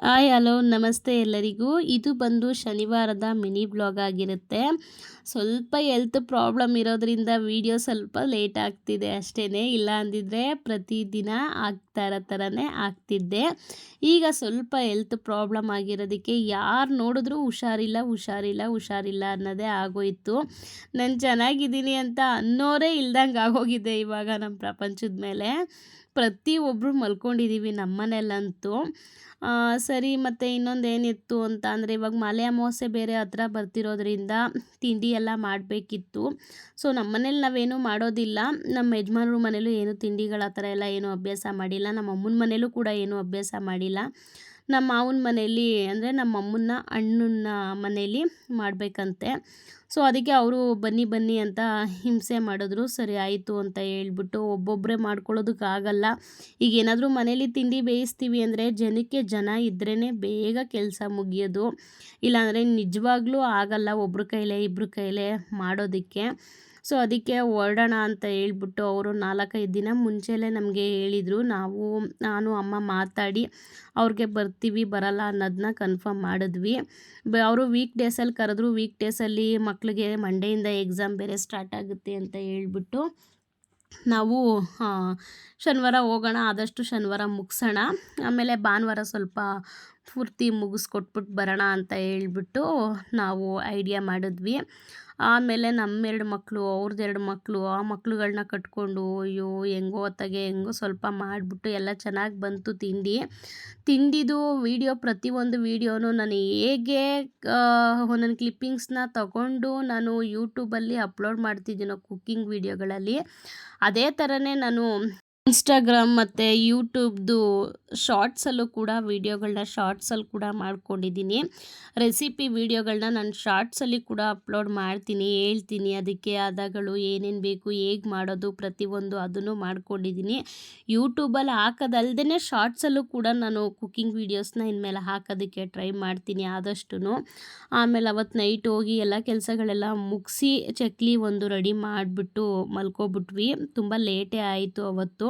Hi hello ನಮಸ್ತೆ ಎಲ್ಲರಿಗೂ. ಇದು ಬಂದು ಶನಿವಾರದ ಮಿನಿ ಬ್ಲಾಗ್ ಆಗಿರುತ್ತೆ. ಸ್ವಲ್ಪ ಹೆಲ್ತ್ ಪ್ರಾಬ್ಲಮ್ ಇರೋದ್ರಿಂದ ವಿಡಿಯೋ ಸ್ವಲ್ಪ ಲೇಟ್ ಆಗ್ತಿದೆ ಅಷ್ಟೇ. ಇಲ್ಲ ಅಂದಿದ್ರೆ ಪ್ರತಿದಿನ ಆಗ್ತಾ ಇರೋ ಥರನೇ ಆಗ್ತಿದ್ದೆ. ಈಗ ಸ್ವಲ್ಪ ಹೆಲ್ತ್ ಪ್ರಾಬ್ಲಮ್ ಆಗಿರೋದಕ್ಕೆ ಯಾರು ನೋಡಿದ್ರೂ ಹುಷಾರಿಲ್ಲ ಅನ್ನೋದೇ ಆಗೋಯಿತು. ನಾನು ಚೆನ್ನಾಗಿದ್ದೀನಿ ಅಂತ ಅನ್ನೋರೇ ಇಲ್ದಂಗೆ ಆಗೋಗಿದೆ ಇವಾಗ ನಮ್ಮ ಪ್ರಪಂಚದ ಮೇಲೆ. ಪ್ರತಿಯೊಬ್ಬರು ಮಲ್ಕೊಂಡಿದ್ದೀವಿ ನಮ್ಮನೇಲಂತೂ. ಸರಿ, ಮತ್ತು ಇನ್ನೊಂದೇನಿತ್ತು ಅಂತ ಅಂದರೆ ಇವಾಗ ಮಲೆ ಅಮಾವಾಸ್ಯೆ ಬೇರೆ ಹತ್ರ ಬರ್ತಿರೋದ್ರಿಂದ ತಿಂಡಿ ಎಲ್ಲ ಮಾಡಬೇಕಿತ್ತು. ಸೊ ನಮ್ಮನೇಲಿ ನಾವೇನು ಮಾಡೋದಿಲ್ಲ. ನಮ್ಮ ಯಜಮಾನ್ರ ಮನೇಲೂ ಏನು ತಿಂಡಿಗಳ ಥರ ಎಲ್ಲ ಏನೂ ಅಭ್ಯಾಸ ಮಾಡಿಲ್ಲ. ನಮ್ಮ ಅಮ್ಮನ ಮನೇಲೂ ಕೂಡ ಏನೂ ಅಭ್ಯಾಸ ಮಾಡಿಲ್ಲ. ನಮ್ಮ ಮಾವನ ಮನೇಲಿ ಅಂದರೆ ನಮ್ಮ ಅಮ್ಮನ ಅಣ್ಣನ ಮನೇಲಿ ಮಾಡಬೇಕಂತೆ. ಸೊ ಅದಕ್ಕೆ ಅವರು ಬನ್ನಿ ಅಂತ ಹಿಂಸೆ ಮಾಡಿದ್ರು. ಸರಿ ಆಯಿತು ಅಂತ ಹೇಳ್ಬಿಟ್ಟು ಒಬ್ಬೊಬ್ಬರೇ ಮಾಡ್ಕೊಳ್ಳೋದಕ್ಕಾಗಲ್ಲ. ಈಗ ಏನಾದರೂ ಮನೇಲಿ ತಿಂಡಿ ಬೇಯಿಸ್ತೀವಿ ಅಂದರೆ ಜನ ಇದ್ರೇ ಬೇಗ ಕೆಲಸ ಮುಗಿಯೋದು. ಇಲ್ಲಾಂದರೆ ನಿಜವಾಗ್ಲೂ ಆಗಲ್ಲ ಒಬ್ರ ಕೈಲೇ ಇಬ್ಬರ ಕೈಲೇ ಮಾಡೋದಕ್ಕೆ. ಸೊ ಅದಕ್ಕೆ ಹೊರಡೋಣ ಅಂತ ಹೇಳ್ಬಿಟ್ಟು ಅವರು 4-5 ದಿನ ಮುಂಚೆಲೇ ನಮಗೆ ಹೇಳಿದರು. ನಾನು ಅಮ್ಮ ಮಾತಾಡಿ ಅವ್ರಿಗೆ ಬರ್ತೀವಿ ಬರಲ್ಲ ಅನ್ನೋದನ್ನ ಕನ್ಫರ್ಮ್ ಮಾಡಿದ್ವಿ. ಅವರು ವೀಕ್ ಡೇಸಲ್ಲಿ ಕರೆದ್ರು. ವೀಕ್ ಡೇಸಲ್ಲಿ ಮಕ್ಕಳಿಗೆ ಮಂಡೆಯಿಂದ ಎಕ್ಸಾಮ್ ಬೇರೆ ಸ್ಟಾರ್ಟ್ ಆಗುತ್ತೆ ಅಂತ ಹೇಳ್ಬಿಟ್ಟು ನಾವು ಶನಿವಾರ ಹೋಗೋಣ, ಆದಷ್ಟು ಶನಿವಾರ ಮುಗಿಸೋಣ, ಆಮೇಲೆ ಭಾನುವಾರ ಸ್ವಲ್ಪ ಪೂರ್ತಿ ಮುಗಿಸ್ಕೊಟ್ಬಿಟ್ಟು ಬರೋಣ ಅಂತ ಹೇಳ್ಬಿಟ್ಟು ನಾವು ಐಡಿಯಾ ಮಾಡಿದ್ವಿ. ಆಮೇಲೆ ನಮ್ಮ 2 ಮಕ್ಕಳು, ಅವ್ರದ್ದು 2 ಮಕ್ಕಳು, ಆ ಮಕ್ಳುಗಳನ್ನ ಕಟ್ಕೊಂಡು ಅಯ್ಯೋ ಹೆಂಗೋ ಸ್ವಲ್ಪ ಮಾಡಿಬಿಟ್ಟು ಎಲ್ಲ ಚೆನ್ನಾಗಿ ಬಂತು ತಿಂಡಿದು ಪ್ರತಿಯೊಂದು ವೀಡಿಯೋನು ನಾನು ಹೇಗೆ ಒಂದೊಂದು ಕ್ಲಿಪ್ಪಿಂಗ್ಸ್ನ ತಗೊಂಡು ನಾನು ಯೂಟ್ಯೂಬಲ್ಲಿ ಅಪ್ಲೋಡ್ ಮಾಡ್ತಿದ್ದೀನೋ ಕುಕ್ಕಿಂಗ್ ವೀಡಿಯೋಗಳಲ್ಲಿ, ಅದೇ ಥರನೇ ನಾನು ಇನ್ಸ್ಟಾಗ್ರಾಮ್ ಮತ್ತು ಯೂಟ್ಯೂಬ್ದು ಶಾರ್ಟ್ಸಲ್ಲೂ ಕೂಡ ಶಾರ್ಟ್ಸಲ್ಲಿ ಕೂಡ ಮಾಡ್ಕೊಂಡಿದ್ದೀನಿ. ರೆಸಿಪಿ ವೀಡಿಯೋಗಳನ್ನ ನಾನು ಶಾರ್ಟ್ಸಲ್ಲಿ ಕೂಡ ಅಪ್ಲೋಡ್ ಮಾಡ್ತೀನಿ, ಹೇಳ್ತೀನಿ ಅದಕ್ಕೆ ಹದಗಳು ಏನೇನು ಬೇಕು, ಹೇಗೆ ಮಾಡೋದು ಪ್ರತಿಯೊಂದು ಅದನ್ನು ಮಾಡ್ಕೊಂಡಿದ್ದೀನಿ. ಯೂಟ್ಯೂಬಲ್ಲಿ ಹಾಕೋದಲ್ದೇ ಶಾರ್ಟ್ಸಲ್ಲೂ ಕೂಡ ನಾನು ಕುಕ್ಕಿಂಗ್ ವೀಡಿಯೋಸ್ನ ಇನ್ಮೇಲೆ ಹಾಕೋದಕ್ಕೆ ಟ್ರೈ ಮಾಡ್ತೀನಿ ಆದಷ್ಟು. ಆಮೇಲೆ ಅವತ್ತು ನೈಟ್ ಹೋಗಿ ಎಲ್ಲ ಕೆಲಸಗಳೆಲ್ಲ ಮುಗಿಸಿ ಚಕ್ಲಿ ಒಂದು ರೆಡಿ ಮಾಡಿಬಿಟ್ಟು ಮಲ್ಕೊಬಿಟ್ವಿ. ತುಂಬ ಲೇಟೇ ಆಯಿತು ಅವತ್ತು.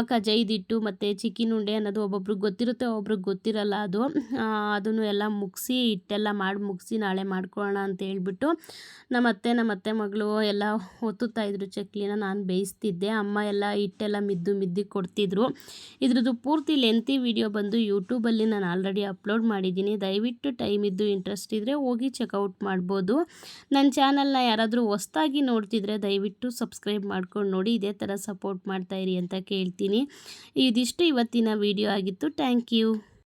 ಕಜಾಯಿದಿಟ್ಟು ಮತ್ತು ಚಿಕ್ಕಿನ ಉಂಡೆ ಅನ್ನೋದು ಒಬ್ಬೊಬ್ರಿಗೆ ಗೊತ್ತಿರುತ್ತೆ, ಒಬ್ರಿಗೆ ಗೊತ್ತಿರಲ್ಲ. ಅದನ್ನು ಎಲ್ಲ ಮುಗಿಸಿ ಹಿಟ್ಟೆಲ್ಲ ಮಾಡಿ ಮುಗಿಸಿ ನಾಳೆ ಮಾಡ್ಕೊಳ್ಳೋಣ ಅಂತ ಹೇಳ್ಬಿಟ್ಟು ನಮ್ಮ ಅತ್ತೆ ಮಗಳು ಎಲ್ಲ ಒತ್ತುತ್ತಾಯಿದ್ರು ಚಕ್ಲಿನ. ನಾನು ಬೇಯಿಸ್ತಿದ್ದೆ, ಅಮ್ಮ ಎಲ್ಲ ಹಿಟ್ಟೆಲ್ಲ ಮಿದ್ದಿ ಕೊಡ್ತಿದ್ರು. ಇದ್ರದ್ದು ಪೂರ್ತಿ ಲೆಂತಿ ವಿಡಿಯೋ ಬಂದು ಯೂಟ್ಯೂಬಲ್ಲಿ ನಾನು ಆಲ್ರೆಡಿ ಅಪ್ಲೋಡ್ ಮಾಡಿದ್ದೀನಿ. ದಯವಿಟ್ಟು ಟೈಮ್ ಇದ್ದು ಇಂಟ್ರೆಸ್ಟ್ ಇದ್ದರೆ ಹೋಗಿ ಚೆಕ್ಔಟ್ ಮಾಡ್ಬೋದು. ನನ್ನ ಚಾನಲ್ನ ಯಾರಾದರೂ ಹೊಸ್ದಾಗಿ ನೋಡ್ತಿದ್ರೆ ದಯವಿಟ್ಟು ಸಬ್ಸ್ಕ್ರೈಬ್ ಮಾಡ್ಕೊಂಡು ನೋಡಿ, ಇದೇ ಥರ ಸಪೋರ್ಟ್ ಮಾಡ್ತಾಯಿರಿ ಅಂತ ಕೇಳ್ತೀನಿ. ಇದಿಷ್ಟು ಇವತ್ತಿನ ವಿಡಿಯೋ ಆಗಿತ್ತು. Thank you.